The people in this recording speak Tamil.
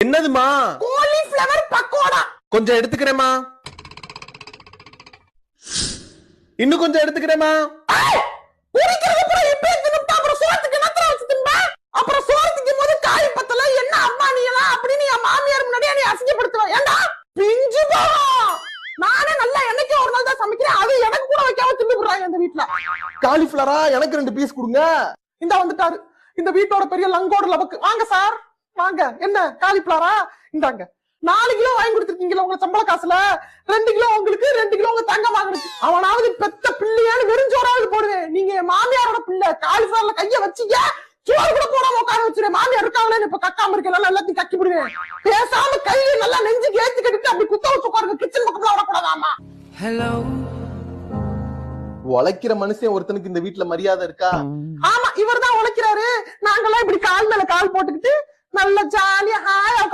என்னதுமா? காலிஃப்ளவர் பக்கோடா. கொஞ்சம் எடுத்துக்கிறேமா. இன்னும் கொஞ்சம் எடுத்துக்கிறேமா. உரிக்கிறது அப்புறம் இப்ப தின்னுட்டா அப்புறம் சோத்துக்கு என்னத்துல வச்சு தின்பா? அப்புறம் சோத்துக்கு போது காய் பத்தல என்ன அம்மா நீ எல்லாம் அப்படின்னு என் மாமியார் முன்னாடியே நீ அசிங்கப்படுத்துவ. ஏண்டா பிஞ்சு போவோம். நானே நல்லா என்னைக்கு ஒரு நாள் தான் சமைக்கிறேன். அது எனக்கு கூட வைக்காம தின்னு போடுறாங்க இந்த வீட்டுல. காலிஃபிளவரா? எனக்கு 2 பீஸ் கொடுங்க. இந்த வந்துட்டாரு இந்த வீட்டோட பெரிய லங்கோட லபக்கு. வாங்க சார் வாங்க. என்ன காலிஃபிளவரா? இந்தாங்க 4 கிலோ வாங்கி கொடுத்துருக்கீங்களா உங்க சம்பள காசுல. 2 கிலோ உங்களுக்கு, 2 கிலோ உங்க தங்க வாங்கினுச்சு. அவனாவது பெத்த பிள்ளையான்னு வெறிஞ்சோராவது போடுவேன். நீங்க மாமியாரோட பிள்ளை. காலிஃபிளவர்ல கைய வச்சீங்க சோறு கூட போடாம உட்கார வச்சிருவேன். மாமியார் இருக்காங்களே இப்ப கக்காம இருக்கல எல்லாத்தையும் கக்கி விடுவேன். பேசாம கையில நல்லா நெஞ்சுக்கு ஏத்தி கட்டிட்டு அப்படி குத்த வச்சு உட்காருங்க. கிச்சன் பக்கத்துல வரக்கூடாதாமா. ஹலோ. உழைக்கிற மனுஷன் ஒருத்தனுக்கு இந்த வீட்டுல மரியாதை இருக்கா? ஆமா இவர் தான் உழைக்கிறாரு. நாங்கெல்லாம் இப்படி கால் மேல கால் போட்டுக்கிட்டு நல்ல ஜாலியா ஹாயா